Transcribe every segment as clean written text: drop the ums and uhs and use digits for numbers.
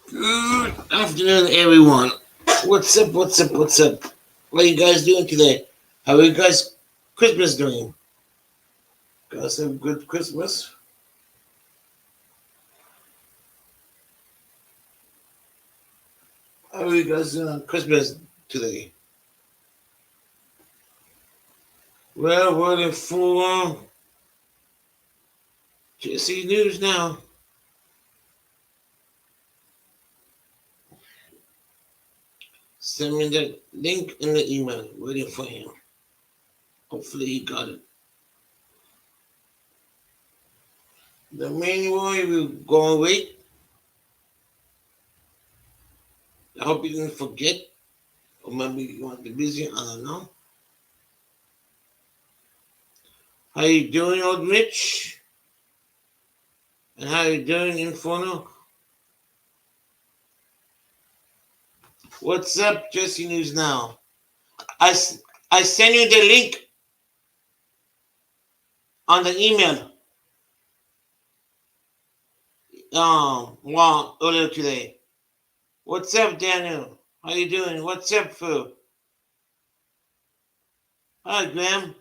Good afternoon, everyone. What's up? What's up? What's up? What are you guys doing today? How are you guys Christmas doing? Guys have a good Christmas? How are you guys doing on Christmas today? Well, waiting for JC News now. Send me the link in the email. Waiting for him. Hopefully he got it. The main way we're going to wait. I hope you didn't forget. Or maybe you want to be busy. I don't know. How you doing, old Rich? And how you doing, Inferno? What's up, Jesse News Now? I, I sent you the link on the email earlier today. What's up, Daniel? How you doing? What's up, Phil? Hi, Graham.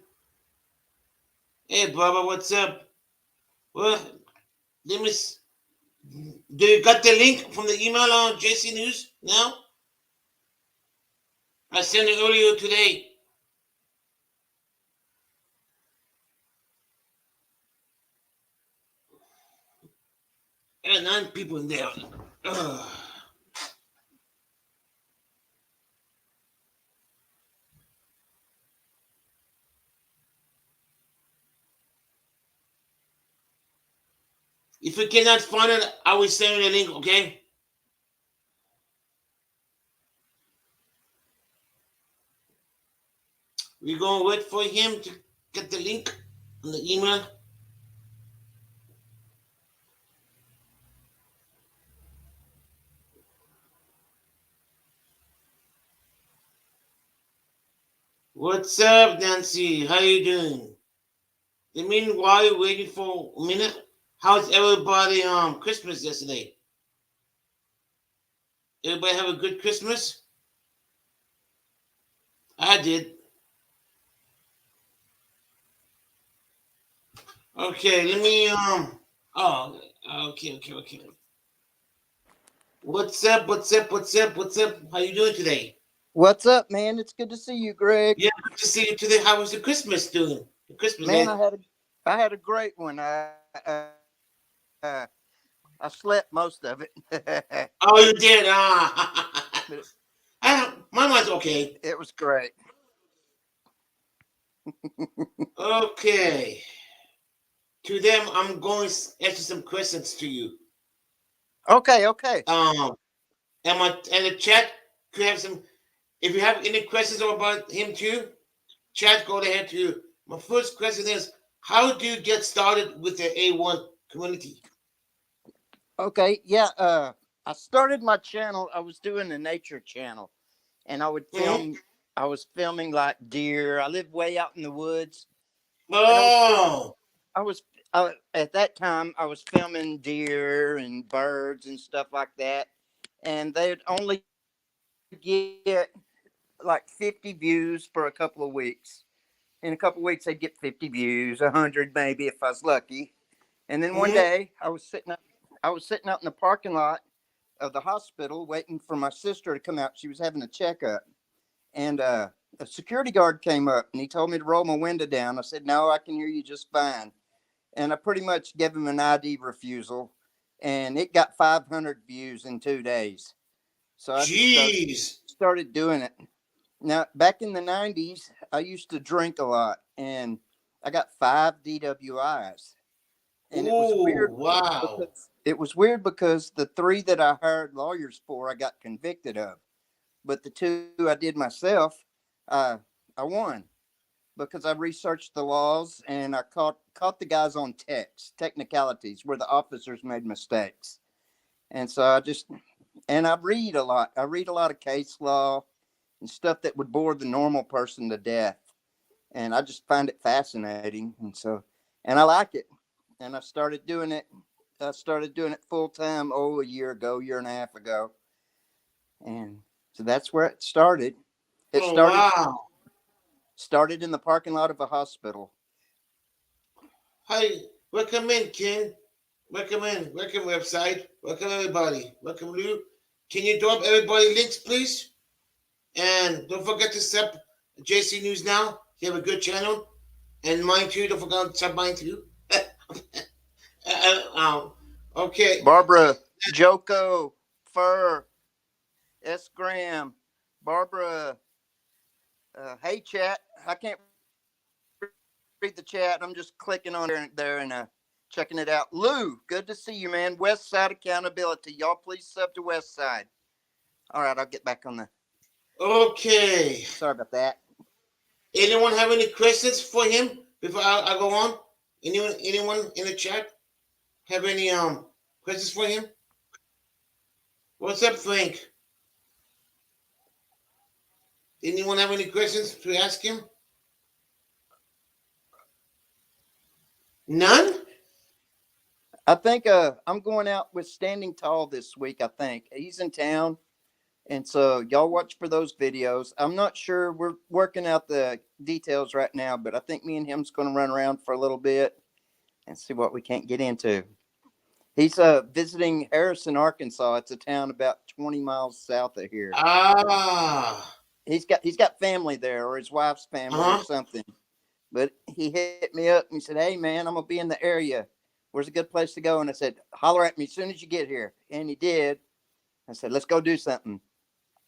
Hey, Baba, what's up? Well, let me. Do you got the link from the email on JC News now? I sent it earlier today. There are 9 people in there. Ugh. If you cannot find it, I will send you the link, okay? We're going to wait for him to get the link on the email. What's up, Nancy? How you doing? You mean while you're waiting for a minute? How's everybody Christmas yesterday? Everybody have a good Christmas? I did. Okay, let me oh okay. What's up? What's up? What's up? What's up? How you doing today? What's up, man? It's good to see you, Greg. Yeah, good to see you today. How was the Christmas doing? The Christmas, Man, man. I had a great one. I slept most of it. Oh, you did. But Mine was okay. it was great. Okay. To them, I'm going to answer some questions to you. Okay. Um, and the chat could have some. If you have any questions about him too, chat go ahead to. My first question is, how do you get started with the A1 community? Okay, yeah. I started my channel. I was doing a nature channel, and I would Mm-hmm. film. I was filming like deer. I live way out in the woods, and Oh, I was at that time I was filming deer and birds and stuff like that, and they'd only get like 50 views for a couple of weeks. In a couple of weeks, they'd get 50 views, 100 maybe if I was lucky. And then one mm-hmm. day, I was sitting out in the parking lot of the hospital waiting for my sister to come out. She was having a checkup, and a security guard came up and he told me to roll my window down. I said, "No, I can hear you just fine." And I pretty much gave him an ID refusal, and it got 500 views in 2 days. So I just Jeez. started doing it. Now, back in the 90s, I used to drink a lot, and I got 5 DWIs. And Oh, wow. it was weird because the three that I hired lawyers for, I got convicted of. But the two I did myself, uh, I won because I researched the laws and I caught the guys on technicalities where the officers made mistakes. And so I read a lot. I read a lot of case law and stuff that would bore the normal person to death. And I just find it fascinating. And I like it. And I started doing it I started doing it full time, a year and a half ago. And so that's where it started. It Oh wow. started in the parking lot of a hospital. Hi, welcome in, Ken. Welcome in. Welcome website. Welcome everybody. Welcome Lou. Can you drop everybody links, please? And don't forget to sub JC News Now. You have a good channel. And mine too. Don't forget to sub mine too. Um, okay. Barbara, Joko, Fur, S. Graham, Barbara. Hey, chat. I can't read the chat. I'm just clicking on there and checking it out. Lou, good to see you, man. West Side Accountability. Y'all please sub to West Side. All right, I'll get back on the. Okay. Sorry about that. Anyone have any questions for him before I go on? Anyone in the chat have any questions for him? What's up, Frank? Anyone have any questions to ask him? None? I think I'm going out with Standing Tall this week. I think he's in town, and so y'all watch for those videos. I'm not sure. We're working out the details right now, but I think me and him's going to run around for a little bit and see what we can't get into. He's visiting Harrison, Arkansas. It's a town about 20 miles south of here. Ah. He's got family there, or his wife's family, or something. But he hit me up and he said, "Hey man, I'm gonna be in the area. Where's a good place to go?" And I said, "Holler at me as soon as you get here." And he did. I said, "Let's go do something."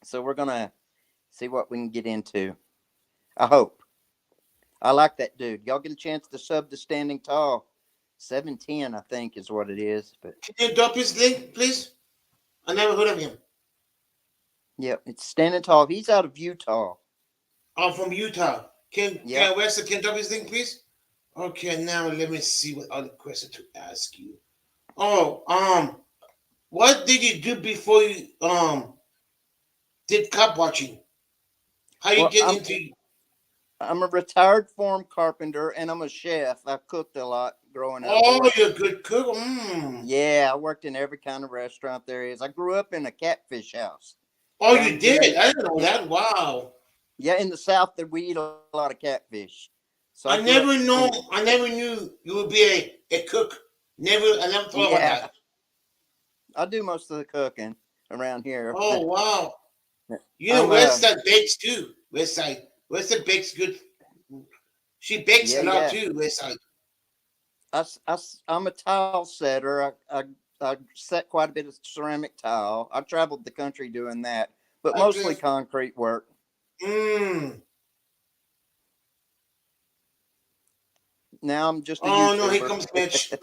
So we're gonna see what we can get into. I hope. I like that dude. Y'all get a chance to sub to Standing Tall. 710, I think, is what it is. But can you drop his link, please? I never heard of him. yep, it's Standing Tall. He's out of Utah. Oh, from Utah. Can Yep. Webster can drop his link, please? Okay, now let me see what other question to ask you. Oh, what did you do before you did cop watching? How you Well, get into? I'm a retired farm carpenter and I'm a chef. I cooked a lot growing up. Oh, you're a good cook. Mm. Yeah, I worked in every kind of restaurant there is. I grew up in a catfish house. Oh, Down you here did? I didn't know that. Wow. Yeah, in the South, that we eat a lot of catfish. So I I grew up. never know. I never knew you would be a cook. I never thought about Yeah, that. I do most of the cooking around here. Oh wow. You know, I'm Westside bakes too. Westside bakes good. She bakes a lot yeah. too. Westside. I'm a tile setter. I set quite a bit of ceramic tile. I traveled the country doing that, but I mostly just. concrete work. Mm. Now I'm just a Oh no! Here YouTuber. comes Mitch.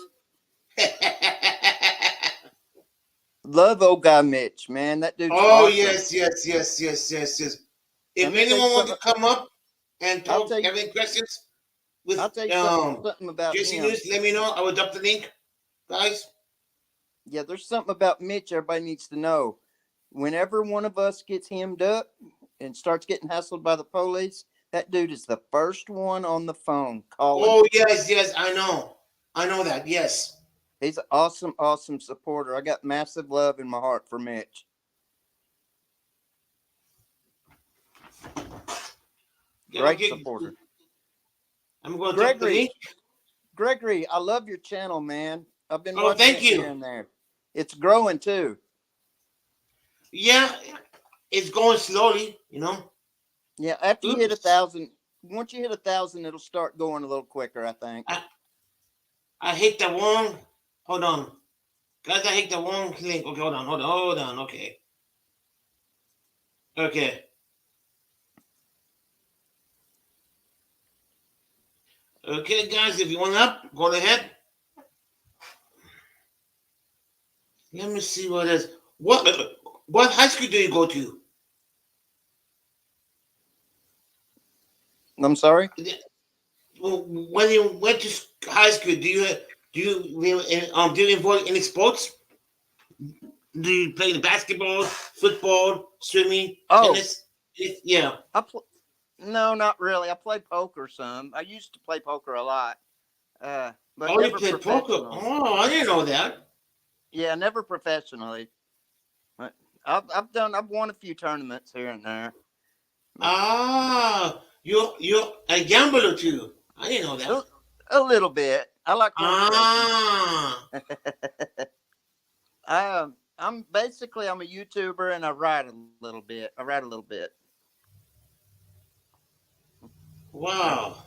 Love old guy Mitch, man. That dude's Oh awesome. yes. If Let me tell you anyone wants to something. come up and I'll talk, tell you. have any questions with I'll tell you something about JC him. News, let me know. I will drop the link, guys. Yeah, there's something about Mitch everybody needs to know. Whenever one of us gets hemmed up and starts getting hassled by the police, that dude is the first one on the phone calling. Oh yes, I know that. Yes. He's an awesome, awesome supporter. I got massive love in my heart for Mitch. Great supporter. I'm going to drop the link. Gregory, I love your channel, man. I've been Oh, watching thank it here you. and there. It's growing too. Yeah, it's going slowly, you know. Yeah, after you hit Oops. 1,000, once you hit 1,000, it'll start going a little quicker, I think. I hit the wrong. Hold on, guys. I hit the wrong link. Okay, hold on. Okay. Okay, guys. If you want up, go ahead. Let me see what it is. What high school do you go to? I'm sorry? When you went to high school, do you involve any sports? Do you play basketball, football, swimming, tennis? Yeah. No, not really. I play poker some. I used to play poker a lot, but Oh, you never play poker? professional. Oh, I didn't know that. Yeah, never professionally. But I've won a few tournaments here and there. Ah, you're a gambler too. I didn't know that. A, a little bit. I like horse racing. Ah, I'm basically I'm a YouTuber and I write a little bit. I write a little bit. I, wow.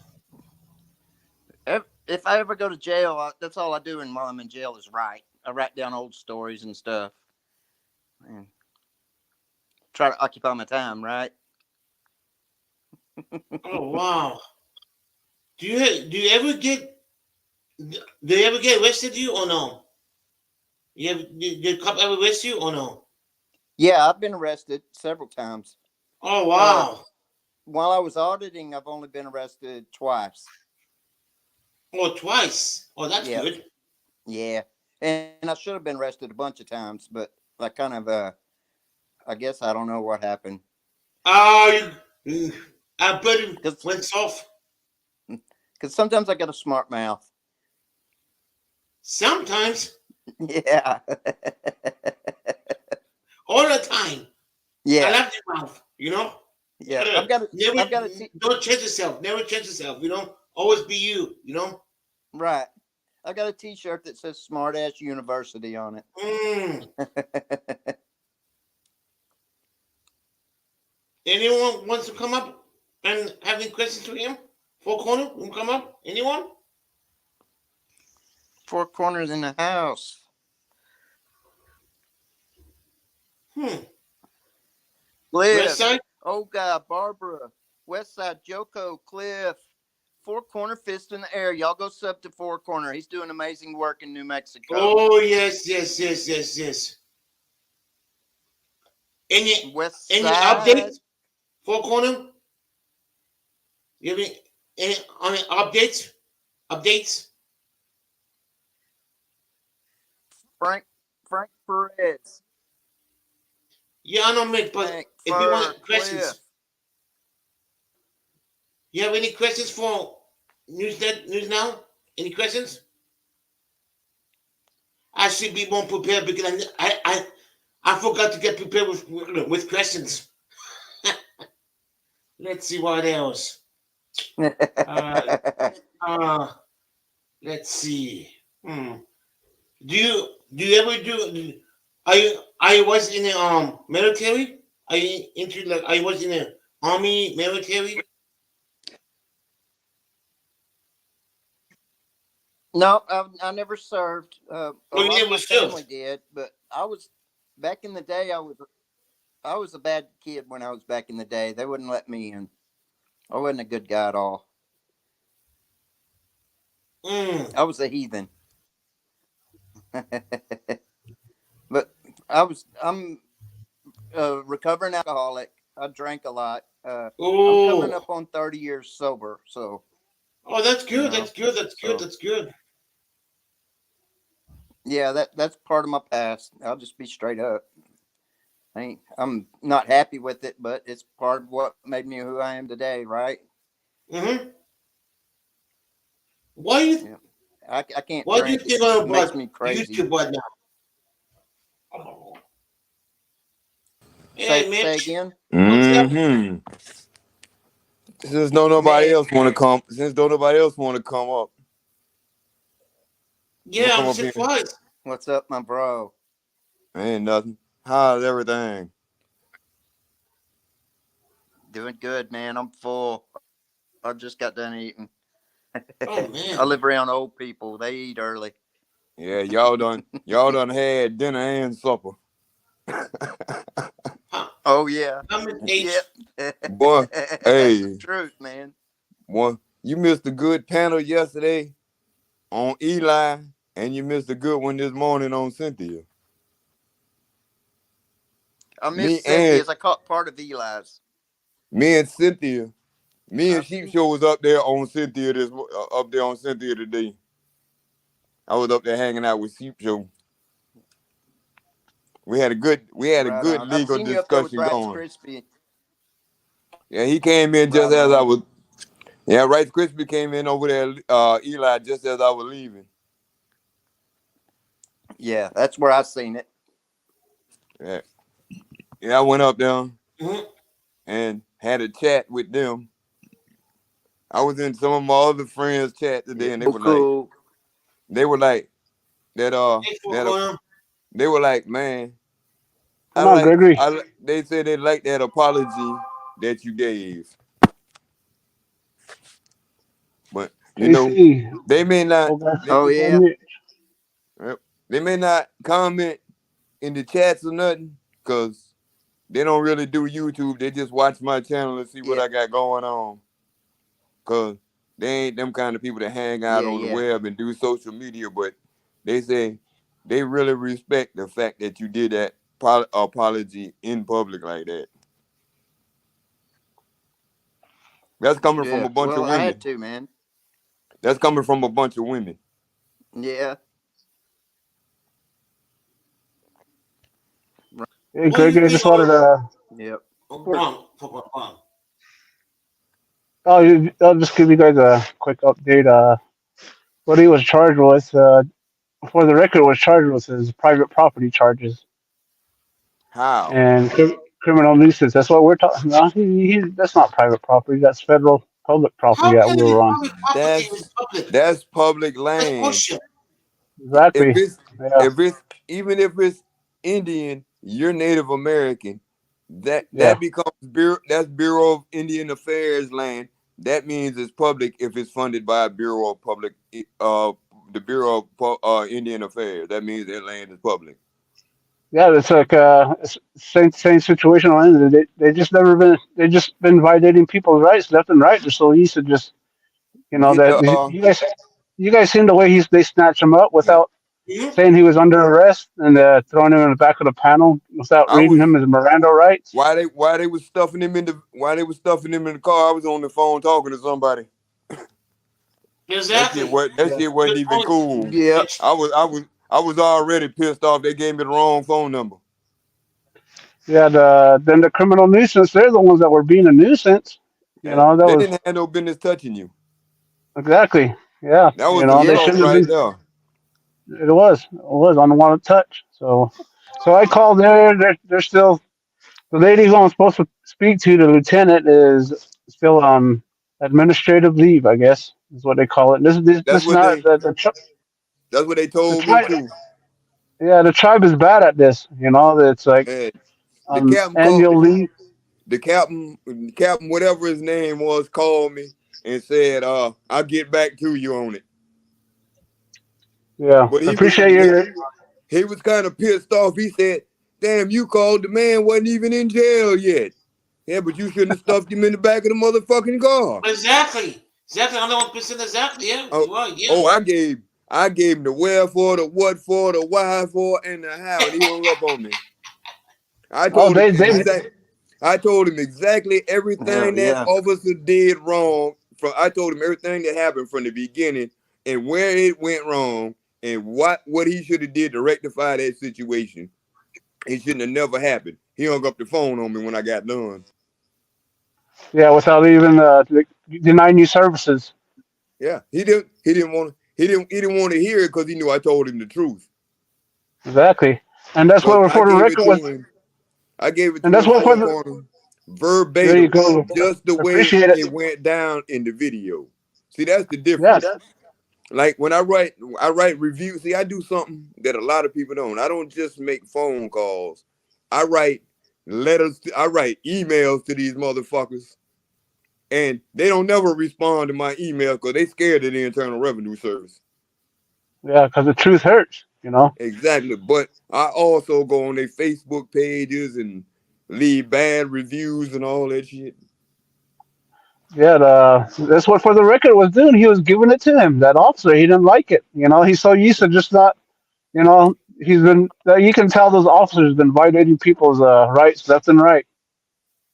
if I ever go to jail, that's all I do while I'm in jail is write. I write down old stories and stuff and try to occupy my time. Right? Oh wow. Do you ever get do you ever get arrested you or no? You ever did the cop ever arrest you or no? Yeah, I've been arrested several times. Oh Uh, wow. while I was auditing, I've only been arrested twice. Oh twice. Oh that's Yeah, good. yeah, and I should have been arrested a bunch of times, but I kind of I guess I don't know what happened Ah, I bet it because went soft. sometimes I got a smart mouth. Sometimes, Yeah, all the time. I yeah, love your mouth. You know. yeah. I've got Never I've got a don't change yourself. Never change yourself. You know. Always be you. You know. right. I got a T-shirt that says "Smart Ass University" on Mm. it. Anyone wants to come up and have any questions to him? Four corner, will come up. Anyone? Four corners in the house. Hmm. West Cliff, side. Olga, Barbara, Westside, Joko, Cliff. Four Corner, Fist in the Air. Y'all go sub to Four Corner. He's doing amazing work in New Mexico. Oh yes, yes, yes, yes, yes. Any West any Side, updates? Four corner. You have any on updates? Updates? Frank Frank Perez, Yeah, I know, Mitch. But Frank if you Fur, want Cliff. questions, you have any questions for News Now? Any questions? I should be more prepared because I forgot to get prepared with questions. Let's see what else. Uh, uh let's see. Hmm. Do you ever do? Are you was in the military? Are you into like? I was in the army military. No, I never served. A Oh, you lot of never my family served. did, but I was back in the day. I was a bad kid when I was back in the day. They wouldn't let me in. I wasn't a good guy at all. Mm. I was a heathen. But I'm a recovering alcoholic. I drank a lot. I'm coming Oh, up on 30 years sober, so oh, that's you good. know, That's good. That's good. so That's good. yeah, that's part of my past. I'll just be straight up. I'm not happy with it, but it's part of what made me who I am today, right? Mm-hmm. Why you Yeah, I can't Why do you drink. think It makes about me crazy. YouTube right now? Oh. Hey, Say Mitch, again, what's up? Mm-hmm. Since don't nobody man. else want to come, since don't nobody else want to come up, I'm gonna Yeah, come I'm up here. surprised. What's up, my bro? Ain't nothing. How's everything? Doing good, man. I'm full. I just got done eating. Oh I man. live around old people. They eat early. Yeah, y'all done had dinner and supper. Huh, Oh yeah, I'm an yep. H. Boy, That's the hey, truth, man. boy, you missed a good panel yesterday on Eli, and you missed a good one this morning on Cynthia. I Me miss and Cynthia's. I caught part of Eli's. me and Cynthia, me I and Sheep Show was up there on Cynthia today. I was up there hanging out with Sheep Show. We had a right good on. I've legal seen you up there with discussion Bryce going. Crispy. Yeah, he came in just Right as I on. was. Yeah, Rice Krispie came in over there. Eli, just as I was leaving. Yeah, that's where I seen it. Yeah, I went up there Mhm. and had a chat with them. I was in some of my other friends' chat today, Yeah, and cool. they were like that. Hey, Four Corner. They were like, man, Come on, Gregory. They said they like that apology that you gave, but you know, AC. they may not. Okay. Oh It's on yeah, mute. They may not comment in the chats or nothing, cause they don't really do YouTube. They just watch my channel and see what yeah, I got going on. Cause they ain't them kind of people that hang out on the yeah. web and do social media. But they say they really respect the fact that you did that apology in public like that. That's coming from a Yeah. bunch Well, of I had women. to, man. That's coming from a bunch of women. Yeah. Hey, What do you Gregory, I think just wanted about to. Yep. one? I'll just give you guys a quick update. What he was charged with, for the record, was charged with his private property charges How? and criminal nuisance. That's what we're talking about. That's not private property. That's federal public property How that can we it be were on. public property if it's public? That's public That's land. bullshit. If Exactly. it's Yeah. if it's even if it's Indian, you're Native American. Yeah. That becomes Bureau of Indian Affairs land. That means it's public if it's funded by Bureau of Public the Bureau of Indian Affairs. That means that land is public. Yeah, it's like same situation on it. They just been violating people's rights left and right. They're so used to just Get that the you guys seen the way they snatch him up without Mhm. saying he was under arrest and throwing him in the back of the panel without I reading was him his Miranda rights. why they was stuffing him in the car. I was on the phone talking to somebody. Exactly. That shit wasn't Good even point. cool. Yep. Bitch. I was already pissed off. They gave me the wrong phone number. Yeah, then the criminal nuisance. They're the ones that were being a nuisance. Yeah, That they was didn't have no business touching you. exactly. Yeah, That was they assault shouldn't have right been. there. It was unwanted touch. So I called there. They're still. The lady who I'm supposed to speak to, the lieutenant, is still on administrative leave, I guess is what they call it. That's This what not they that's what they the told me tribe. too. Yeah, the tribe is bad at this. It's like And the on captain called annual leave. the captain, whatever his name was, called me and said, I'll get back to you on it. Yeah, But appreciate your. he was kind of pissed off. He said, damn, you called, the man wasn't even in jail yet. Yeah, but you shouldn't have stuffed him in the back of the motherfucking car. Exactly. 100% exactly. Yeah. Oh, You're right. Yeah. oh, I gave him the where for, the what for, the why for, and the how, and he hung up on me. I Oh, told him they. exactly everything that Yeah. officer did wrong. I told him everything that happened from the beginning and where it went wrong and what he should have did to rectify that situation. It shouldn't have never happened. He hung up the phone on me when I got done. Yeah, without even denying you services. Yeah, he didn't want to hear it because he knew I told him the truth. Exactly, and that's But what for the record was. I gave it And to that's him what for Four the. Corner, There you verbatim, go. just the way Appreciate it. it went down in the video. See, that's the difference. Yes. Like when I write reviews. See, I do something that a lot of people don't. I don't just make phone calls. I write letters. I write emails to these motherfuckers, and they don't never respond to my email because they scared of the Internal Revenue Service. Yeah, because the truth hurts. Exactly. But I also go on their Facebook pages and leave bad reviews and all that shit. Yeah, that's what for the record was doing. He was giving it to him. That officer, he didn't like it. He's so used to just not. He's been. You can tell those officers been violating people's rights left and right.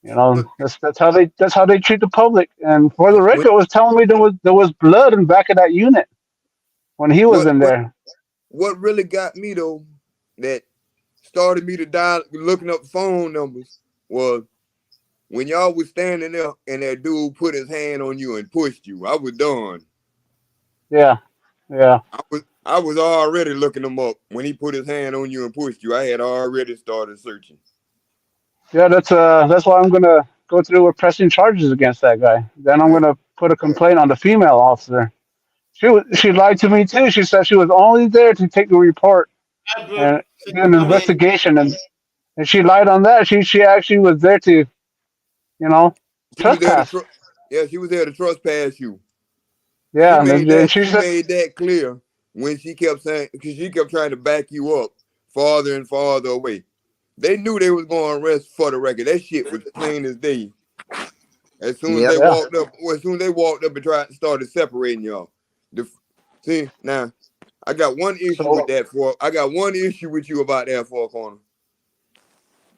Look, That's how they treat the public. And for the when, record, was telling me there was blood in the back of that unit when he was in there. what really got me though, that started me to dial looking up phone numbers, was when y'all was standing there and that dude put his hand on you and pushed you. I was done. Yeah, yeah. I was already looking him up when he put his hand on you and pushed you. I had already started searching. Yeah, that's why I'm gonna go through with pressing charges against that guy. Then I'm Yeah. gonna put a complaint on the female officer. She lied to me too. She said she was only there to take the report I bro, and so do an come in. investigation, and she lied on that. She actually was there to, you know, She was there to trespass. yeah, she was there to trespass you. She Yeah, and made then that she she said, made that clear when she kept saying, because she kept trying to back you up farther and farther away. They knew they was going to arrest for the record. That shit was plain as day. As soon as Yep. they yeah. walked up, as soon as they walked up and started separating y'all. See now, I got one issue with So that. I got one issue with you about that, Four Corner.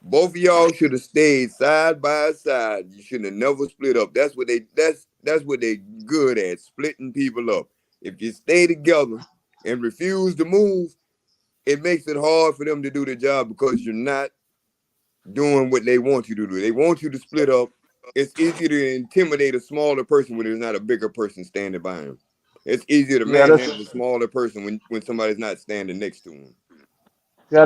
Both of y'all should have stayed side by side. You should have never split up. That's what they good at, splitting people up. If you stay together and refuse to move, it makes it hard for them to do the job because you're not doing what they want you to do. They want you to split up. It's easier to intimidate a smaller person when there's not a bigger person standing by him. It's easier to yeah, manhandle a smaller person when somebody's not standing next to him.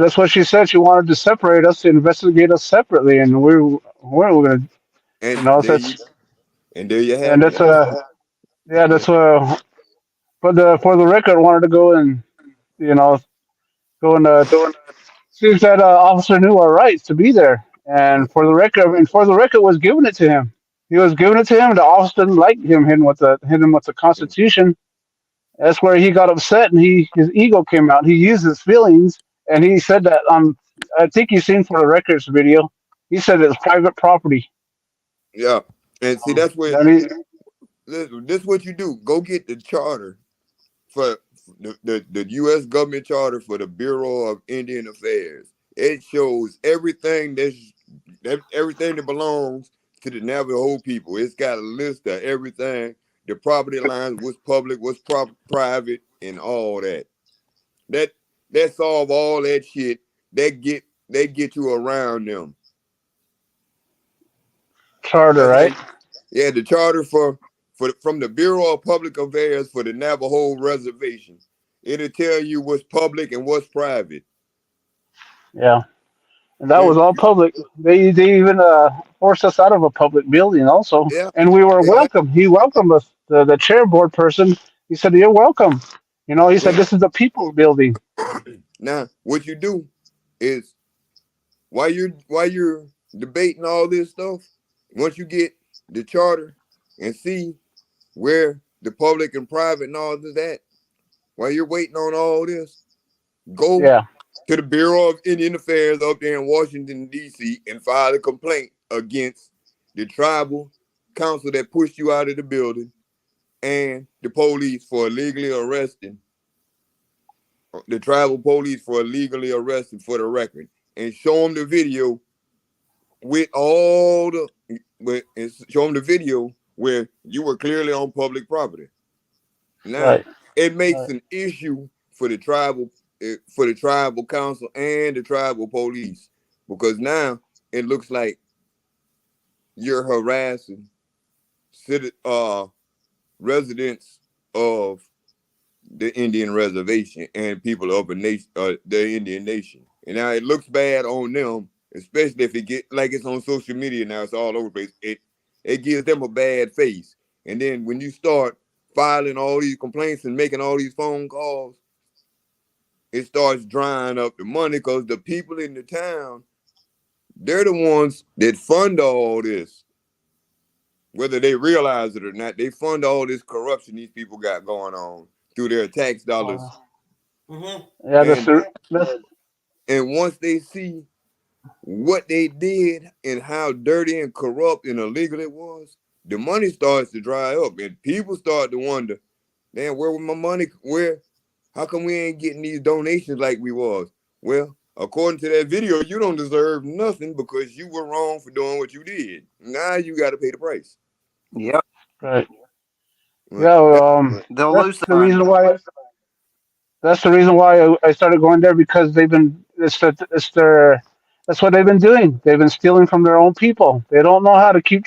that's what she said. She wanted to separate us to investigate us separately, and we're gonna, And that's there you and have it. that's yeah, Yeah. that's for the record, I wanted to go and you know go and seems that officer knew our rights to be there, and for the record was giving it to him. He was giving it to him. The officer didn't like him hitting him with the Constitution. That's where he got upset, and his ego came out. He used his feelings, and he said that I think you've seen for the records video. He said it's private property. Yeah. And see, that's what That he, this what you do. Go get the charter for the U.S. government charter for the Bureau of Indian Affairs. It shows everything everything that belongs to the Navajo people. It's got a list of everything, the property lines, what's public, what's private, and all that. That solve all that shit. They get you around them. charter, That's how right? yeah, the charter from the Bureau of Public Affairs for the Navajo Reservation. It'll tell you what's public and what's private. Yeah, and that Yeah, was all public. They even forced us out of a public building also, yeah, and we were exactly. welcome. He welcomed us. The chair board person. He said, "You're welcome." He said, Yeah. "This is the people's building." Now, what you do is while you're debating all this stuff, once you get the charter and see where the public and private and all of that, while you're waiting on all this, go Yeah, to the Bureau of Indian Affairs up there in Washington, D.C., and file a complaint against the tribal council that pushed you out of the building and the police for illegally arresting, the tribal police for illegally arresting for the record, and show them the video with all the, and show them the video where you were clearly on public property. Now, right. it makes Right. an issue for the tribal council and the tribal police because now it looks like you're harassing residents of the Indian reservation and people of the Indian nation. And now it looks bad on them, especially if it get like it's on social media now. It's all over the place. It gives them a bad face. And then when you start filing all these complaints and making all these phone calls, it starts drying up the money because the people in the town, they're the ones that fund all this. Whether they realize it or not, they fund all this corruption these people got going on through their tax dollars. Mm-hmm. Yeah, And that's and once they see what they did and how dirty and corrupt and illegal it was, the money starts to dry up and people start to wonder, damn, where was my money? How come we ain't getting these donations like we was? Well, according to that video, you don't deserve nothing because you were wrong for doing what you did. Now you got to pay the price. Yep. right. Right. Yeah, They'll that's lose the the money. reason why. That's the reason why I started going there because that's what they've been doing. They've been stealing from their own people. They don't know how to keep.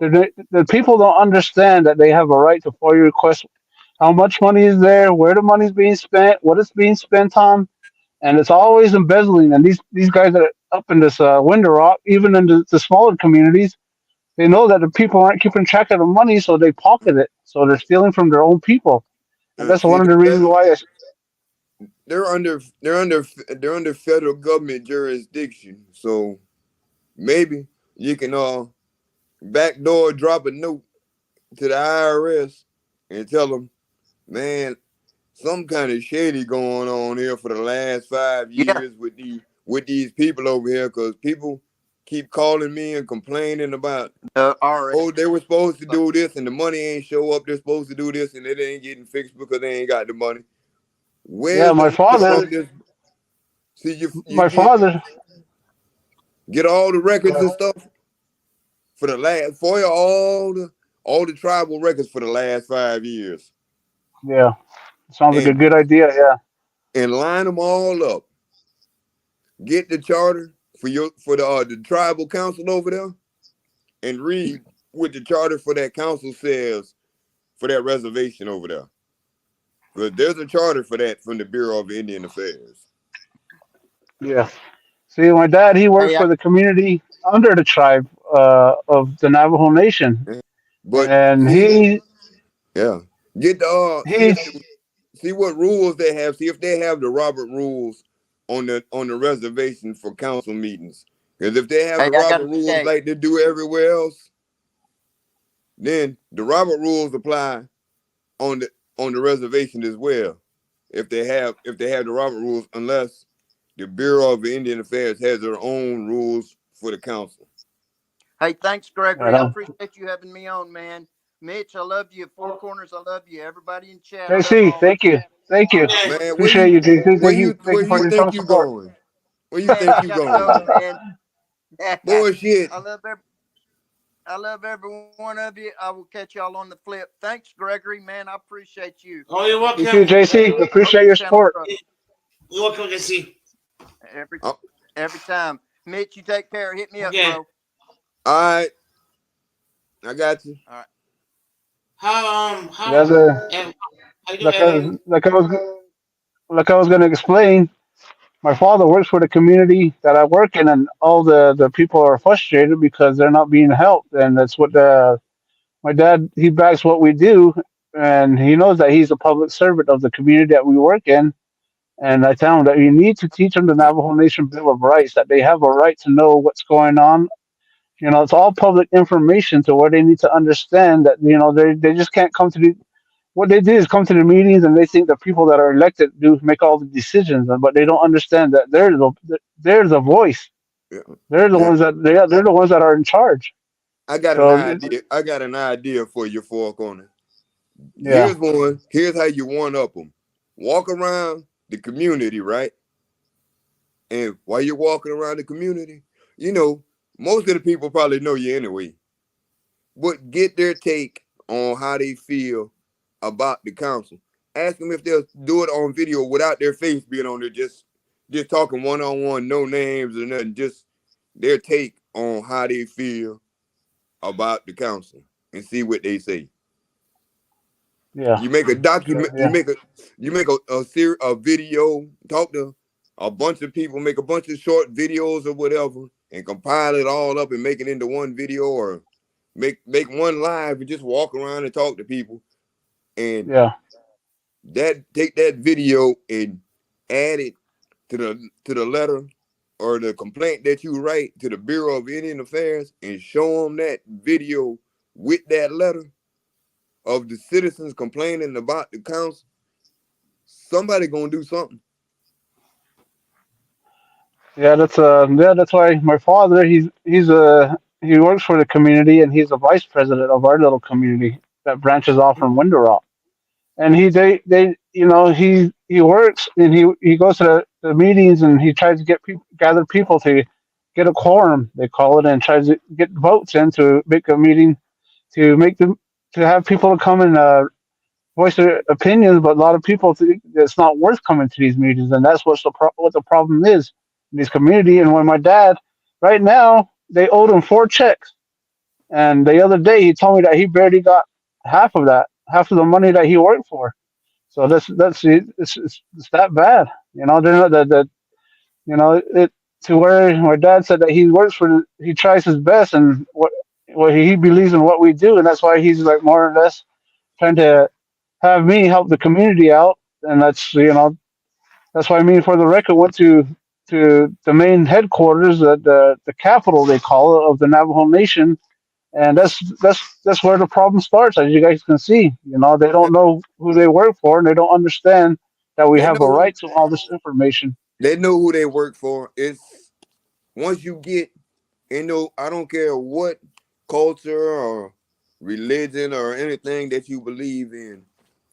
The people don't understand that they have a right to FOIA request how much money is there, where the money's being spent, what it's being spent on, and it's always embezzling. And these guys that are up in this Window Rock, even in the smaller communities, they know that the people aren't keeping track of the money, so they pocket it. So they're stealing from their own people, and that's See, one of the reasons why. they're under federal government jurisdiction. So maybe you can backdoor drop a note to the IRS and tell them, man, some kind of shady going on here for the last 5 Yeah. years with these people over here, because people keep calling me and complaining about, RS. oh, they were supposed to do this and the money ain't show up. They're supposed to do this and it ain't getting fixed because they ain't got the money. Yeah, Where's the record on this? See, you my father, get all the records and stuff for the last for you, all the tribal records for the last 5 years, yeah, sounds like a and good idea. Yeah, and line them all up. Get the charter for the tribal council over there, and read what the charter for that council says for that reservation over there. Because there's a charter for that from the Bureau of Indian Affairs. yeah. See, my dad, he works Hey, for the community under the tribe of the Navajo Nation, But and see, yeah, get the he see what rules they have. See if they have the Robert rules on the reservation for council meetings. Because if they have hey, the I got Robert to rules check. like they do everywhere else, then the Robert rules apply on the reservation as well. If they have the Robert rules, unless the Bureau of Indian Affairs has their own rules for the council. Hey, thanks, Gregory. Right I on. appreciate you having me on, man. Mitch, I love you. Four Corners, I love you. Everybody in chat, I love JC, all. thank you, thank you, Yeah. Man, appreciate you, JC. where Thank you for you your think total you support. going? Where you Man, think I you gotta go, going? man. Bullshit. I love every one of you. I will catch y'all on the flip. Thanks, Gregory. Man, I appreciate you. Oh, you're You welcome. too, JC. Appreciate your Channel support. brother. You're welcome, Jesse. Oh, Every time. Mitch, you take care. Hit me up, Yeah. bro. all right, I got you. All right. How That's how you doing, like Evan? I was going to explain. My father works for the community that I work in, and all the people are frustrated because they're not being helped, and that's what my dad, he backs what we do, and he knows that he's a public servant of the community that we work in. And I tell him that you need to teach them the Navajo Nation Bill of Rights, that they have a right to know what's going on. You know, it's all public information to where they need to understand that, you know, they just can't come to the, what they do is come to the meetings and they think the people that are elected do make all the decisions, but they don't understand that they're the voice. Yeah. They're the ones that they're the ones that are in charge. I got an So idea. I got an idea for your Four Corners. yeah, Here's one. Here's how you one up them. Walk around the community, right? And while you're walking around the community, you know, most of the people probably know you anyway. But get their take on how they feel about the council. Ask them if they'll do it on video without their face being on there, just talking one-on-one, no names or nothing, just their take on how they feel about the council and see what they say. yeah, You make a document, yeah. you make a video, talk to a bunch of people, make a bunch of short videos or whatever, and compile it all up and make it into one video, or make one live and just walk around and talk to people. And Yeah. take that video and add it to the letter or the complaint that you write to the Bureau of Indian Affairs, and show them that video with that letter of the citizens complaining about the council. Somebody gonna do something. Yeah, that's why my father, he works for the community, and he's the vice president of our little community that branches off from Window Rock. And they you know, he works, and he goes to the meetings, and he tries to gather people to get a quorum, they call it, and tries to get votes in to make a meeting, to make them, to have people come and voice their opinions. But a lot of people think it's not worth coming to these meetings, and that's what the problem is in this community. And when my dad, right now, they owed him 4 checks, and the other day he told me that he barely got half of that, half of the money that he worked for. So it's that bad. You know, they're not that you know it to where my dad said that he tries his best and what he believes in what we do, and that's why he's like more or less trying to have me help the community out, and that's why me for the record went to the main headquarters, the capital they call it of the Navajo Nation, and that's where the problem starts, as you guys can see. You know, they don't know who they work for, and they don't understand that we They have a know right to all this information. they know who they work for. It's once you get, I don't care what culture or religion or anything that you believe in.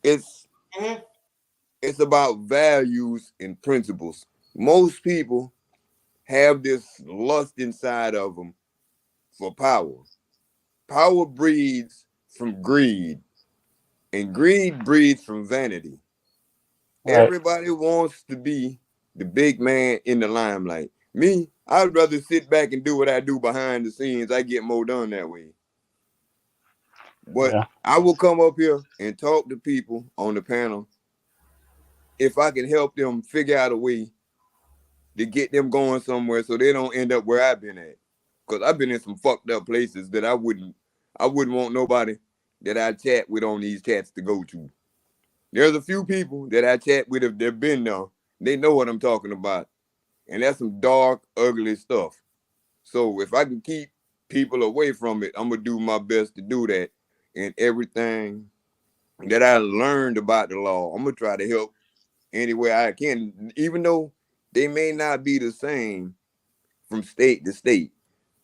It's Mhm. it's about values and principles. Most people have this lust inside of them for power. Power breeds from greed, and greed breeds from vanity. Right. Everybody wants to be the big man in the limelight. Me, I'd rather sit back and do what I do behind the scenes. I get more done that way. But Yeah. I will come up here and talk to people on the panel if I can help them figure out a way to get them going somewhere so they don't end up where I've been at. Because I've been in some fucked up places that I wouldn't want nobody that I chat with on these chats to go to. There's a few people that I chat with if they've been there. They know what I'm talking about. And that's some dark, ugly stuff. So if I can keep people away from it, I'm gonna do my best to do that. And everything that I learned about the law, I'm gonna try to help any way I can, even though they may not be the same from state to state.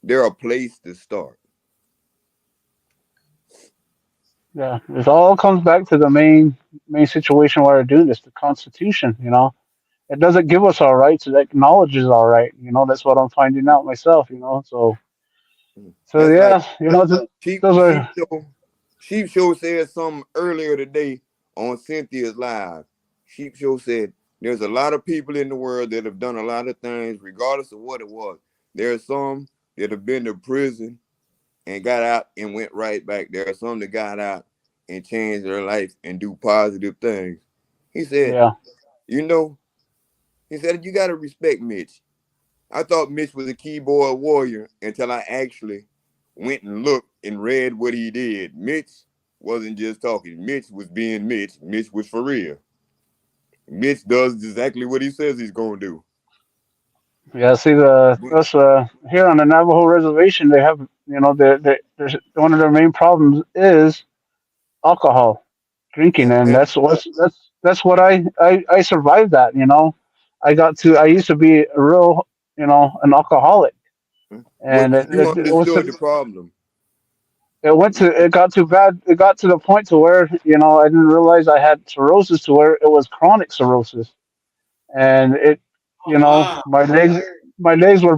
They're a place to start. Yeah. It all comes back to the main situation why we're doing this, the Constitution. You know, it doesn't give us our rights; it acknowledges our right. You know, that's what I'm finding out myself. You know, so That's like yeah, you know, Sheep those Sheep are Show. Sheep Show said something earlier today on Cynthia's live. Sheep Show said there's a lot of people in the world that have done a lot of things, regardless of what it was. There are some that have been to prison and got out and went right back. There are some that got out and changed their life and do positive things. He said, yeah. you know, he said, you got to respect Mitch. I thought Mitch was a keyboard warrior until I actually went and looked and read what he did. Mitch wasn't just talking. Mitch was being Mitch. Mitch was for real. Mitch does exactly what he says he's going to do. Yeah, see But us here on the Navajo reservation, they have there's one of their main problems is alcohol, drinking, and that, that's what I survived that. You know, I used to be a real an alcoholic, but and you it was understood the problem. it got too bad. It got to the point to where I didn't realize I had cirrhosis to where it was chronic cirrhosis, and Oh, wow. my legs were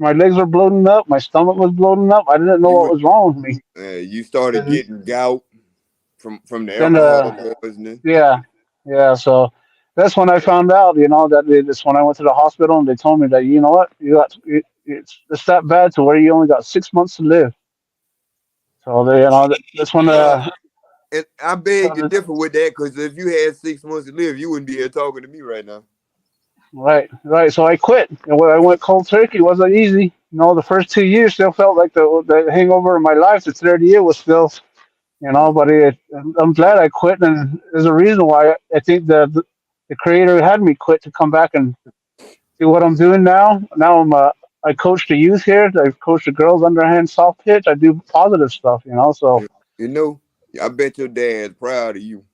my legs were bloating up, my stomach was bloating up. I didn't know You what was wrong with me. you started And getting gout from the then alcohol poisoning. yeah, yeah. So that's when I found out, that's when I went to the hospital and they told me that you know what, it's that bad to where you only got 6 months to live. So that's when Yeah. And I beg to differ with that because if you had 6 months to live, you wouldn't be here talking to me right now. right. So I quit. And when I went cold turkey, it wasn't easy. The first 2 years still felt like the hangover of my life. The third year was still, but I'm glad I quit, and there's a reason why. I think the creator had me quit to come back and do what I'm doing now. Now I coach the youth here. I coach the girls underhand soft pitch. I do positive stuff, So, You know, I bet your dad's proud of you.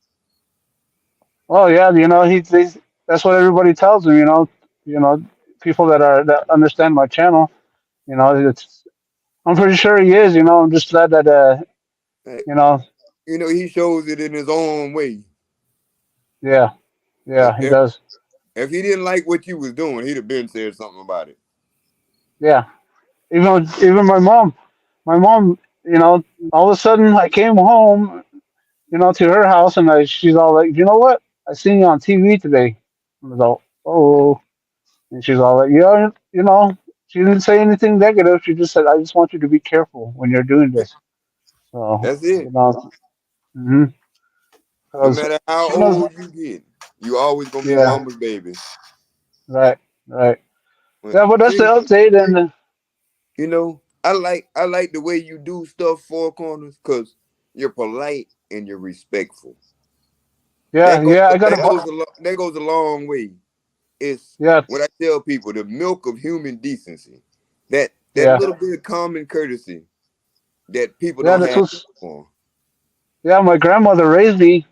well, yeah, that's what everybody tells him. You know, people that understand my channel. It's I'm pretty sure he is. I'm just glad that Hey, you know, he shows it in his own way. yeah, If, yeah, he if does. if he didn't like what you was doing, he'd have been said something about it. Yeah, even my mom, all of a sudden I came home, to her house, and she's all like, you know what? I seen you on TV today. I was all, oh, and she's all like, yeah, she didn't say anything negative. She just said, I just want you to be careful when you're doing this. So, That's it. mhm. No 'Cause matter how she knows. old you get, you always gonna be Yeah, mama's baby. right, right. But Yeah, but that's the see, update, and you know, I like the way you do stuff, Four Corners, because you're polite and you're respectful. yeah, That goes yeah. I got a. that goes a long way. It's Yeah, what I tell people: the milk of human decency. That yeah, little bit of common courtesy that people yeah. don't That's have what's. anymore. Yeah, my grandmother raised me,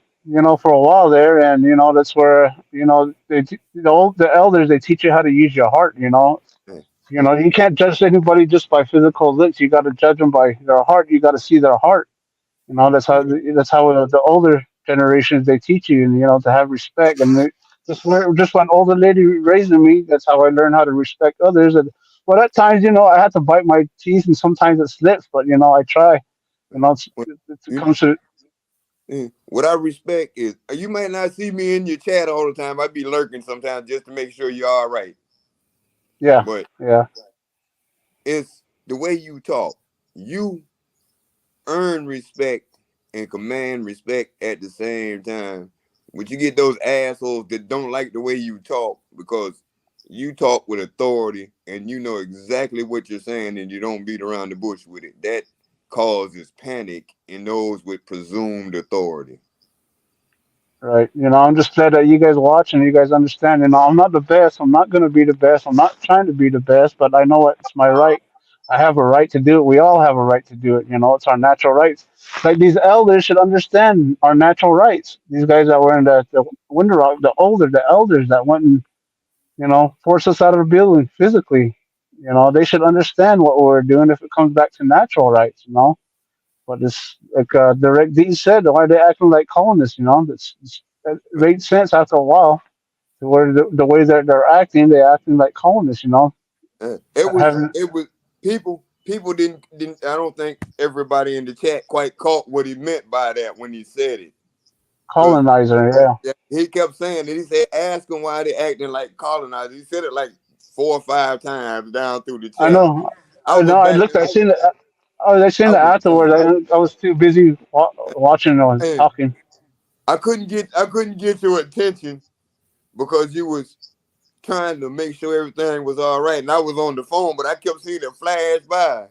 for a while there, and that's where the elders, they teach you how to use your heart. Yeah. You can't judge anybody just by physical looks. You got to judge them by their heart. You got to see their heart. That's how the older generations, they teach you, and to have respect. And just when older lady raising me, that's how I learned how to respect others. And but at times, I had to bite my teeth, and sometimes it slips. But I try. What, It you, comes to. what I respect is you might not see me in your chat all the time. I be lurking sometimes just to make sure you're all right. Yeah, But yeah, it's the way you talk. You earn respect and command respect at the same time. But you get those assholes that don't like the way you talk because you talk with authority and you know exactly what you're saying and you don't beat around the bush with it. That causes panic in those with presumed authority. right. I'm just glad that you guys watch and you guys understand. I'm not the best. I'm not gonna be the best. I'm not trying to be the best, but I know it's my right. I have a right to do it. We all have a right to do it. It's our natural rights. Like these elders should understand our natural rights. These guys that were in the Winter Rock, the elders that went and forced us out of the building physically. They should understand what we're doing if it comes back to natural rights. But it's like Direct D said, why are they acting like colonists? It makes sense after a while. To where the way that they're acting, they're acting like colonists. Having It was people didn't I don't think everybody in the chat quite caught what he meant by that when he said it. Because colonizer, yeah. he kept saying it. He said, ask them why they acting like colonizers. He said it like 4 or 5 times down through the I chat. know. I I was know. I back looked. and I forth. seen it. I seen I it was afterwards. I was too busy watching or and talking. I couldn't get your attention because you was trying to make sure everything was all right. And I was on the phone, but I kept seeing it flash by.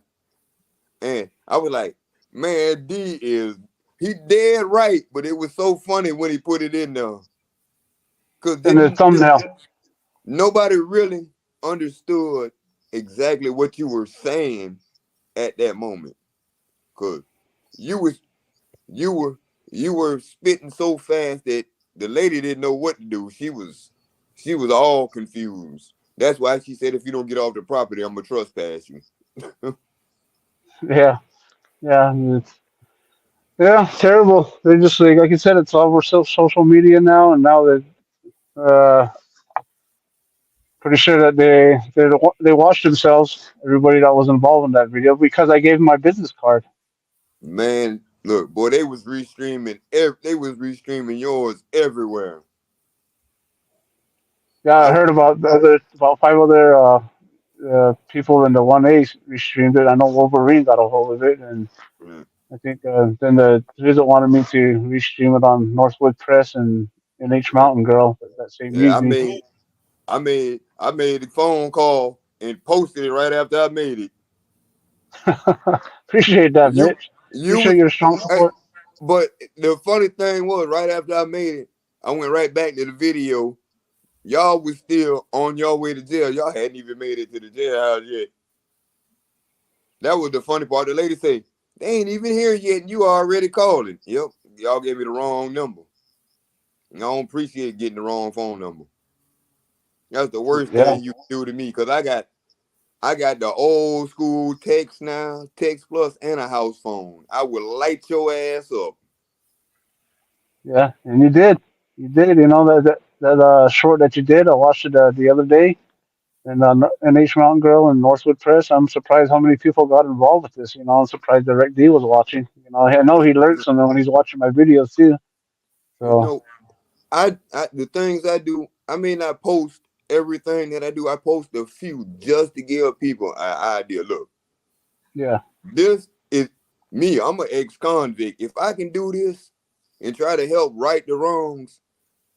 And I was like, man, he dead right, but it was so funny when he put it in there. Cause And the thumbnail. nobody really understood exactly what you were saying at that moment. Cause you was you were you were spitting so fast that the lady didn't know what to do. She was all confused. That's why she said, if you don't get off the property, I'm gonna trespass you. Yeah, yeah, yeah. Terrible. They're just like you said. It's all over social media now, and now that uh, pretty sure that they washed themselves. Everybody that was involved in that video because I gave them my business card. Man, look, boy, they was restreaming yours everywhere. Yeah, I I heard about 5 other people in the 1A restreamed it. I know Wolverine got a hold of it, and I think then the visit wanted me to restream it on Northwood Press and NH Mountain Girl that same yeah, evening. I made a phone call and posted it right after I made it. Appreciate that, You Mitch. you Appreciate was your strong hey, support. but the funny thing was right after I made it, I went right back to the video. Y'all was still on your way to jail. Y'all hadn't even made it to the jailhouse yet. That was the funny part. The lady say, they ain't even here yet and you already calling. Yep. Y'all gave me the wrong number. And I don't appreciate getting the wrong phone number. That's the worst Yeah, thing you can do to me because I got the old school text now, text plus, and a house phone. I will light your ass up. yeah, and you did. You did. That short that you did. I watched it the other day. And NH Mountain Girl and Northwood Press. I'm surprised how many people got involved with this. I'm surprised Direct D was watching. I know he lurks on when he's watching my videos too. You So know, I the things I do, I may not post everything that I do. I post a few just to give people an idea. Look, yeah, this is me. I'm an ex-convict. If I can do this, and try to help right the wrongs,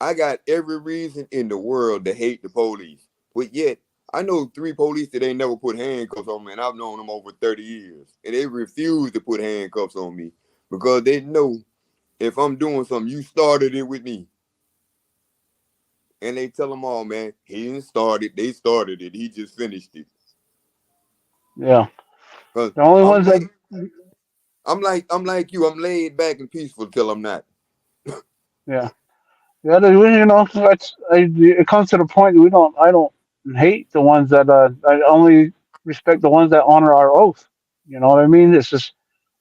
I got every reason in the world to hate the police. But yet, I know 3 police that ain't never put handcuffs on me, and I've known them over 30 years. And they refuse to put handcuffs on me because they know if I'm doing something, you started it with me. And they tell them all, man, he didn't start it. They started it. He just finished it. Yeah. 'Cause The only I'm ones that, I'm like you. I'm laid back and peaceful till I'm not. yeah. Yeah, it comes to the point I don't hate the ones that, I only respect the ones that honor our oath. You know what I mean? It's just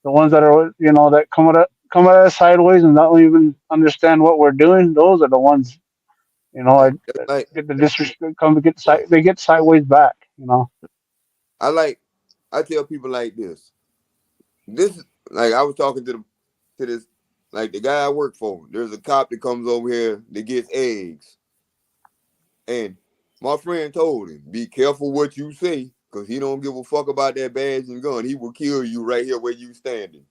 the ones that are, that come at us sideways and don't even understand what we're doing. Those are the ones, I That's like get the disrespect, they get sideways back, I like I tell people like this. This is like I was talking to this like the guy I work for. There's a cop that comes over here that gets eggs. And my friend told him, be careful what you say, because he don't give a fuck about that badge and gun. He will kill you right here where you standing.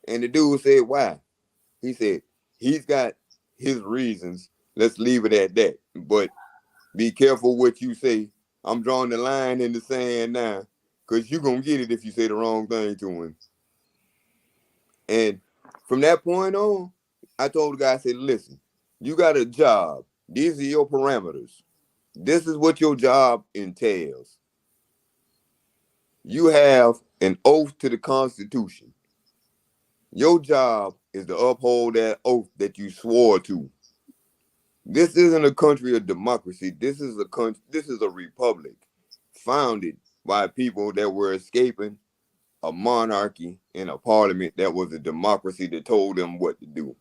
And the dude said, why? He said, he's got his reasons. Let's leave it at that. But be careful what you say. I'm drawing the line in the sand now, because you're going to get it if you say the wrong thing to him. And from that point on, I told the guy, I said, listen, you got a job. These are your parameters. This is what your job entails. You have an oath to the Constitution. Your job is to uphold that oath that you swore to. This isn't a country of democracy. This is a republic founded by people that were escaping a monarchy and a parliament that was a democracy that told them what to do.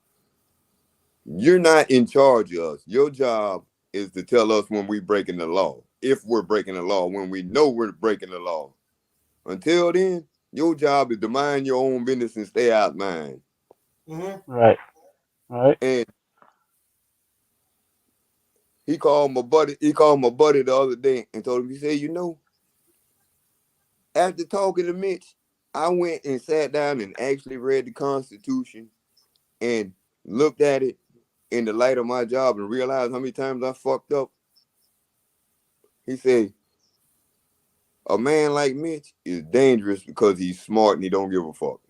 You're not in charge of us. Your job is to tell us when we're breaking the law. If we're breaking the law, when we know we're breaking the law. Until then, your job is to mind your own business and stay out mine. Mm-hmm. Right. And he called my buddy the other day and told him, he said, after talking to Mitch, I went and sat down and actually read the Constitution and looked at it in the light of my job and realized how many times I fucked up. He said, a man like Mitch is dangerous because he's smart and he don't give a fuck.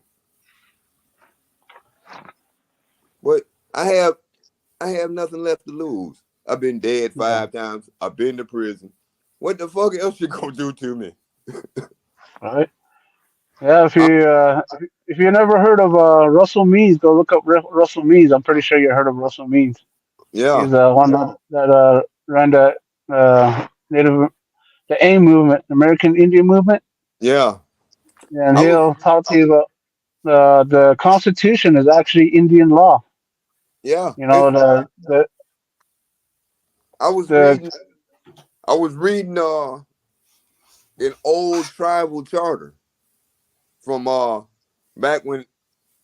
But I have nothing left to lose. I've been dead 5 times. I've been to prison. What the fuck else you gonna do to me? Right. Yeah, if you never heard of Russell Means, go look up Russell Means. I'm pretty sure you heard of Russell Means. Yeah. He's one that ran the AIM movement, American Indian movement. Yeah. And he'll talk to you about the Constitution is actually Indian law. Yeah. I was reading an old tribal charter from back when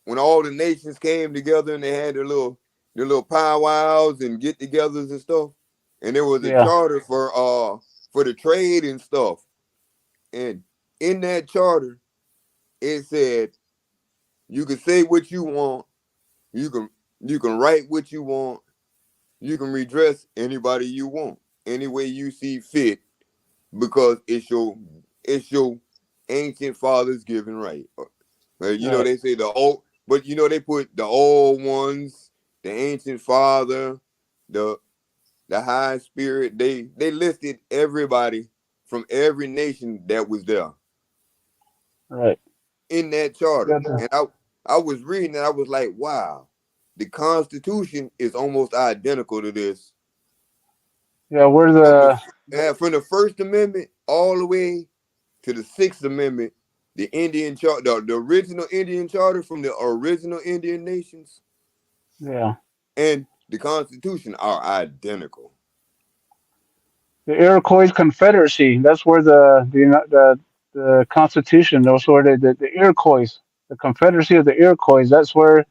all the nations came together and they had their little powwows and get-togethers and stuff. And there was a charter for the trade and stuff. And in that charter, it said you can say what you want, you can write what you want, you can redress anybody you want, any way you see fit, because it's your ancient fathers given right. They say the old, but they put the old ones, the ancient father, the high spirit. They listed everybody from every nation that was there. Right. In that charter. And I was reading and I was like, wow, the Constitution is almost identical to this. Yeah, we're from the First Amendment all the way to the Sixth Amendment, the Indian charter, the original Indian charter from the original Indian nations. Yeah. And the Constitution are identical. The Iroquois Confederacy. That's where the Constitution. That's where the Iroquois, the Confederacy of the Iroquois. That's where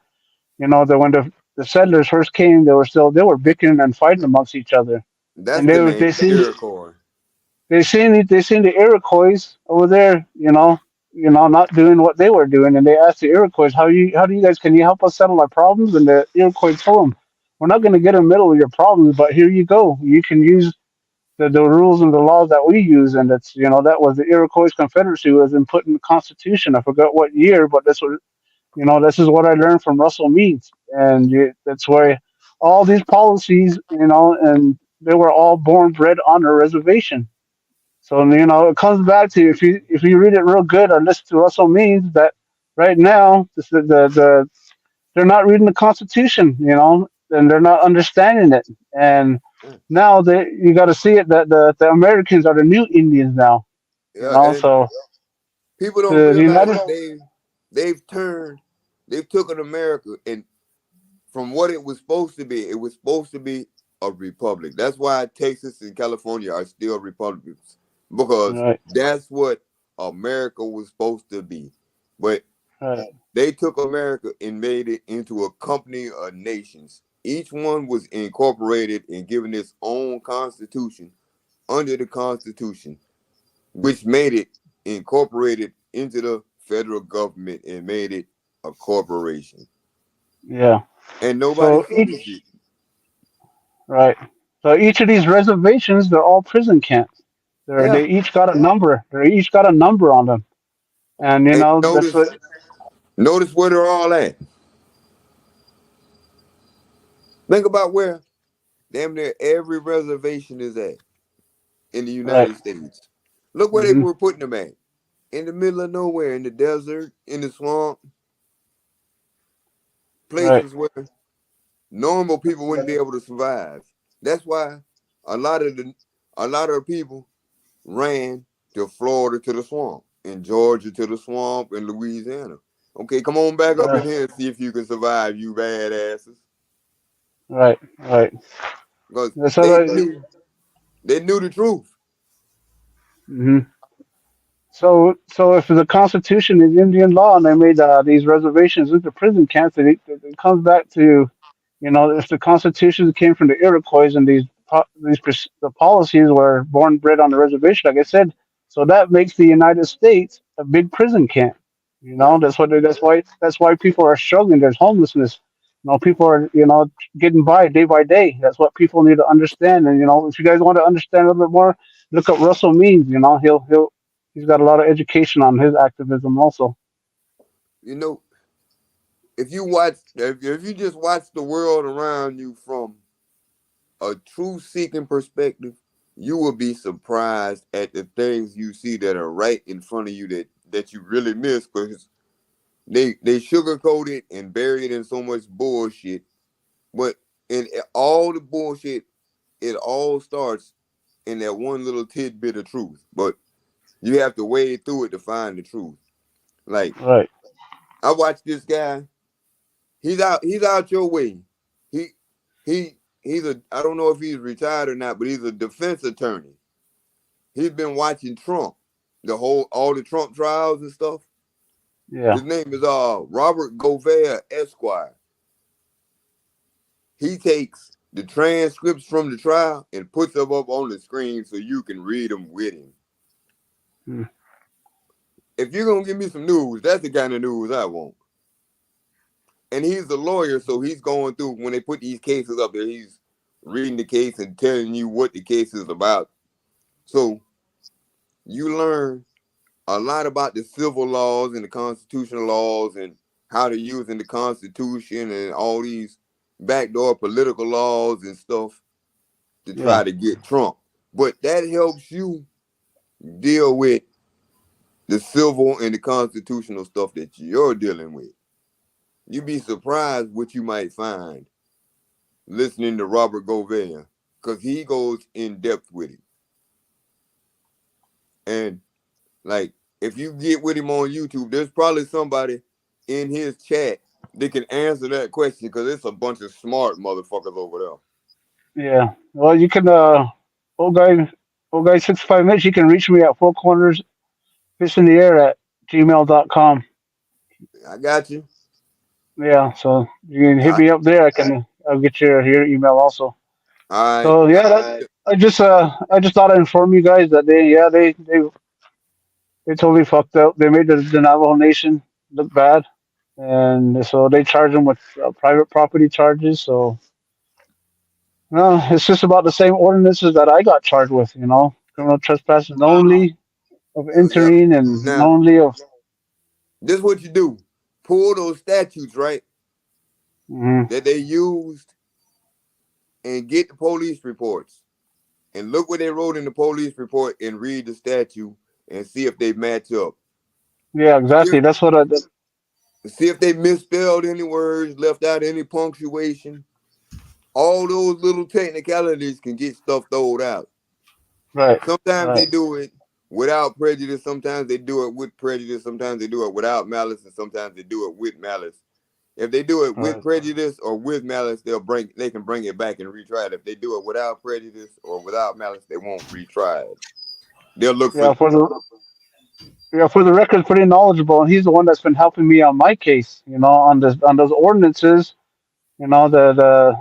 when the settlers first came, they were bickering and fighting amongst each other. That's and they seen Iroquois. They seen the Iroquois over there, not doing what they were doing, and they asked the Iroquois, how do you guys, can you help us settle our problems? And the Iroquois told them, we're not going to get in the middle of your problems, but here you go, you can use the rules and the laws that we use. And it's, that was the Iroquois Confederacy was in put in the Constitution. I forgot what year, but this is what I learned from Russell Meads, and that's where all these policies, and they were all born bred on a reservation. So it comes back to, if you read it real good or listen to Russell Means, that right now they're not reading the Constitution, and they're not understanding it. And now you got to see it that the Americans are the new Indians now. Yeah, and So people don't the realize United they've taken America, and from what it was supposed to be, it was supposed to be a republic. That's why Texas and California are still republics, because right, that's what America was supposed to be. But right, they took America and made it into a company of nations. Each one was incorporated and given its own constitution under the Constitution, which made it incorporated into the federal government and made it a corporation. yeah. And nobody So finished it. right, so each of these reservations, they're all prison camps. Yeah. They each got a number. They each got a number on them, and And that's what. notice where they're all at. Think about where damn near every reservation is at in the Right. United States. Look where they hmm were putting them at. In the middle of nowhere, in the desert, in the swamp, Right. places where normal people wouldn't be able to survive. That's why a lot of the people ran to Florida to the swamp, in Georgia to the swamp, in Louisiana. Okay, come on back up in Yeah. here and see if you can survive, you badasses. Right. Right. Because So they knew the truth. hmm so if the Constitution is Indian law and they made these reservations into prison camps, it comes back to, if the Constitution came from the Iroquois and the policies were born bred on the reservation, like I said, so that makes the United States a big prison camp. Yeah. That's why people are struggling. There's homelessness. People are getting by day by day. That's what people need to understand. And if you guys want to understand a little bit more, look up Russell Means. He's got a lot of education on his activism also. You know, if you just watch the world around you from a truth seeking perspective, you will be surprised at the things you see that are right in front of you that you really miss, because they sugarcoat it and bury it in so much bullshit. But in all the bullshit, it all starts in that one little tidbit of truth. But you have to wade through it to find the truth. Like, Right. I watched this guy. He's out your way. He's I don't know if he's retired or not, but he's a defense attorney. He's been watching Trump, all the Trump trials and stuff. Yeah. His name is Robert Govea Esquire. He takes the transcripts from the trial and puts them up on the screen so you can read them with him. Hmm. If you're gonna give me some news, that's the kind of news I want. And he's a lawyer, so he's going through, when they put these cases up there, he's reading the case and telling you what the case is about. So you learn a lot about the civil laws and the constitutional laws and how they're using the Constitution and all these backdoor political laws and stuff to try to get Trump. But that helps you deal with the civil and the constitutional stuff that you're dealing with. You'd be surprised what you might find listening to Robert Govea, because he goes in depth with it. And like, if you get with him on YouTube, there's probably somebody in his chat that can answer that question, because it's a bunch of smart motherfuckers over there. Yeah. Well, you can, old guy 65 minutes. You can reach me at Four Corners Fish in the Air at gmail.com. I got you. Yeah. So you can hit me up there. I'll get your email also. All right. So yeah, I just thought I'd inform you guys that they they totally fucked up. They made the Navajo Nation look bad, and so they charge them with private property charges. So no, it's just about the same ordinances that I got charged with. Criminal trespass knowingly of Yeah. entering and Now, knowingly of. this is what you do. Pull those statutes, right, Mhm. that they used and get the police reports. And look what they wrote in the police report and read the statute and see if they match up. Yeah, exactly. See That's what I did. see if they misspelled any words, left out any punctuation. All those little technicalities can get stuff thrown out. Right. Sometimes they Right. do it without prejudice. Sometimes they do it with prejudice. Sometimes they do it without malice, and sometimes they do it with malice. If they do it with Right. prejudice or with malice, they can bring it back and retry it. If they do it without prejudice or without malice, they won't retry it. They'll look for Yeah. For the record, pretty knowledgeable, and he's the one that's been helping me on my case. On those ordinances. The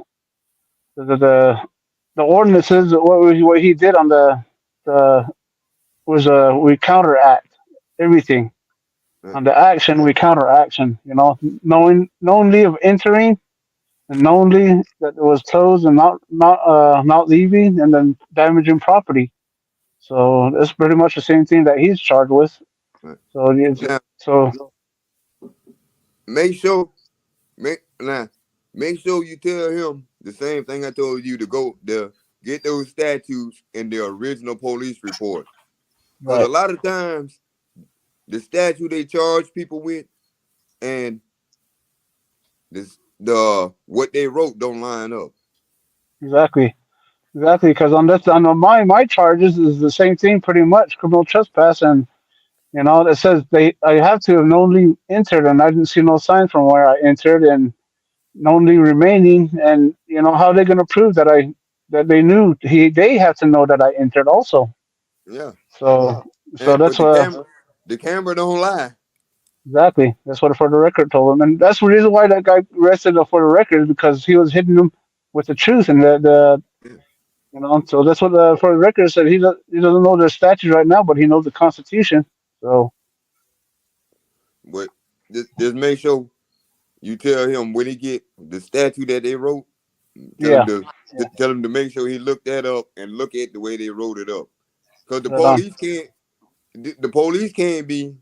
ordinances. What he did on the was we counteract everything. On the action, we counteraction. Knowingly of entering and knowingly that it was closed and not leaving, and then damaging property. So it's pretty much the same thing that he's charged with. So now. so Make sure make sure you tell him the same thing I told you to go there. Get those statutes in the original police report. Because a right, lot of times the statute they charge people with and the what they wrote don't line up. exactly, because on my charges is the same thing pretty much, criminal trespass, and it says I have to have knowingly entered, and I didn't see no sign from where I entered, and knowingly remaining, and how are they going to prove that they knew they have to know that I entered also. Yeah. So But that's what. the camera don't lie. Exactly. That's what For the Record told him, and that's the reason why that guy arrested him For the Record, because he was hitting him with the truth, and So that's what For the Record said. He doesn't know the statute right now, but he knows the Constitution. So But just make sure you tell him when he get the statute that they wrote, yeah, tell him to make sure he look that up and look at the way they wrote it up. Because right on. the police can't be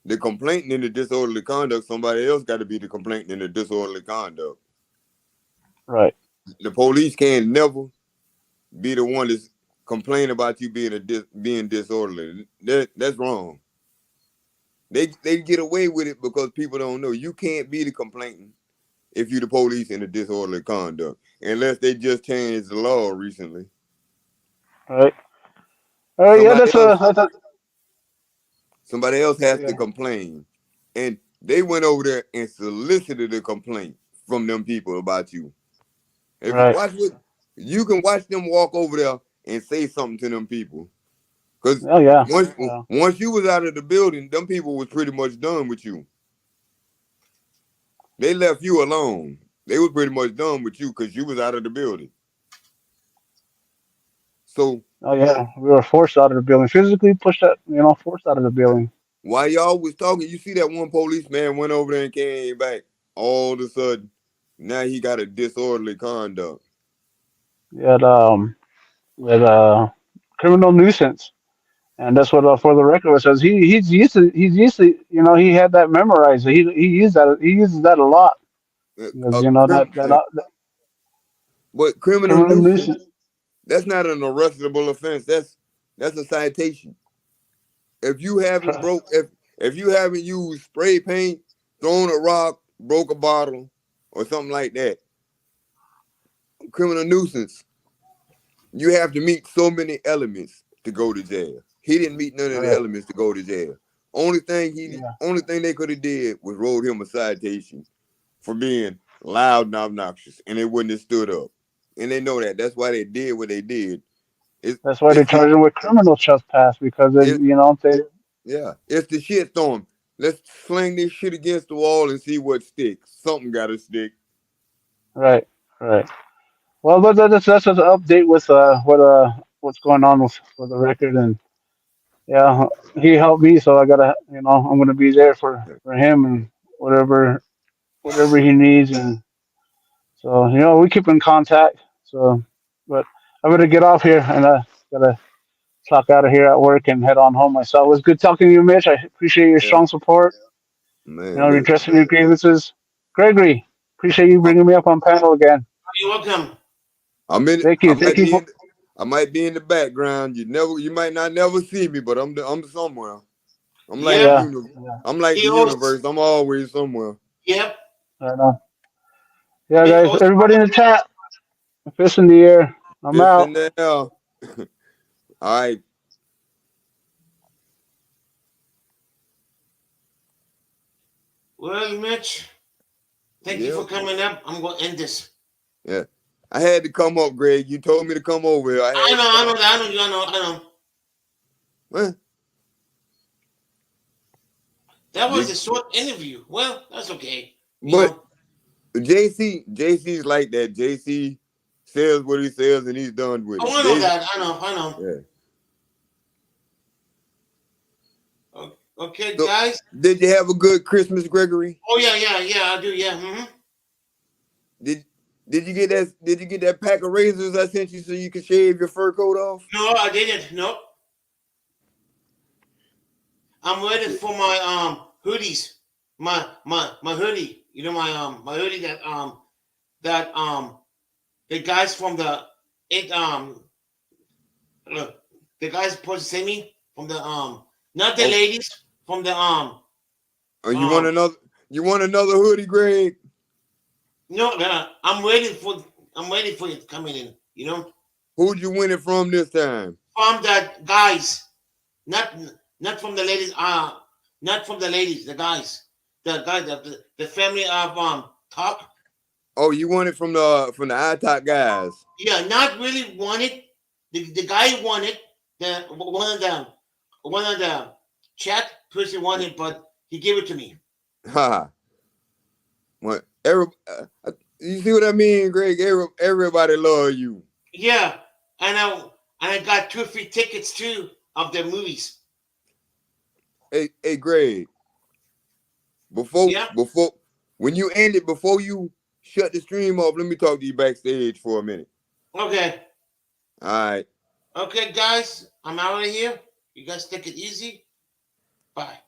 the complainant in the disorderly conduct. Somebody else got to be the complainant in the disorderly conduct. Right. The police can never be the one that's complaining about you being disorderly. That's wrong. They get away with it because people don't know. You can't be the complainant if you're the police in the disorderly conduct, unless they just changed the law recently. Right. Yeah, Somebody else has yeah. to complain. And they went over there and solicited a complaint from them people about you. If you Right. watch it, you can watch them walk over there and say something to them people. Because Oh yeah. once you was out of the building, them people was pretty much done with you. They left you alone. They was pretty much done with you because you was out of the building. So Oh yeah, we were forced out of the building, physically pushed out, forced out of the building. while y'all was talking, you see that one policeman went over there and came back. All of a sudden, now he got a disorderly conduct. With criminal nuisance, and that's what For the Record says. He had that memorized. He uses that a lot because But criminal criminal nuisance, nuisance. that's not an arrestable offense. That's a citation. If you haven't if you haven't used spray paint, thrown a rock, broke a bottle, or something like that, criminal nuisance, you have to meet so many elements to go to jail. He didn't meet none of the elements to go to jail. Only thing they could have did was wrote him a citation for being loud and obnoxious, and they wouldn't have stood up. And they know that. That's why they did what they did. That's why they charge him with criminal trespass, because they. Yeah, it's the shit storm. Let's sling this shit against the wall and see what sticks. Something got to stick. Right. Well, but that's an update with what's going on with For the Record, and yeah, he helped me, so I gotta, I'm gonna be there for him and whatever whatever he needs, and so we keep in contact. So, but I better get off here, and I gotta clock out of here at work and head on home myself. It was good talking to you, Mitch. I appreciate your Yeah, strong support. man. Redressing your grievances. Gregory, appreciate you bringing me up on panel again. You're welcome. I'm in. Thank I you. Thank might you. be in. I might be in the background. You might not never see me, but I'm somewhere. I'm like the Yep. Yeah. universe. Yeah. I'm like He the hosts. universe. I'm always somewhere. Yep. I know. Yeah, Mitch guys. hosts. Everybody in the chat. Fist in the air. I'm Fist out. in the air. All right. Well, Mitch, thank you Yeah. for coming up. I'm going to end this. Yeah. I had to come up, Greg. You told me to come over here. I I had know, to I come. know, I know, I know, I know. Well, That was you- a short interview. Well, that's okay. but JC's like that. JC says what he says and he's done with Oh, it. I know that. I know. Yeah. Okay, So, guys. did you have a good Christmas, Gregory? Oh, yeah, I do, yeah. Mm-hmm. Did you get that? Did you get that pack of razors I sent you so you could shave your fur coat off? No, I didn't. Nope. I'm ready for my hoodies. My hoodie. My hoodie that the guys from look, the guys supposed to send me from the not the Oh, ladies from the you want um another? You want another hoodie, Greg? no, I'm waiting for it to come in, Who'd you win it from this time? from that guys, not from the ladies, not from the ladies, the guys, the family of talk. Oh, you won it from the iTalk guys. Yeah, not really wanted. The guy wanted the one of the chat person wanted, but he gave it to me. Ha. What? You see what I mean, Greg? Everybody love you. Yeah, and I got 2 free tickets too of the movies. Hey, Greg. Yeah. Before when you end it, before you shut the stream off, let me talk to you backstage for a minute. Okay. All right. Okay, guys, I'm out of here. You guys take it easy. Bye.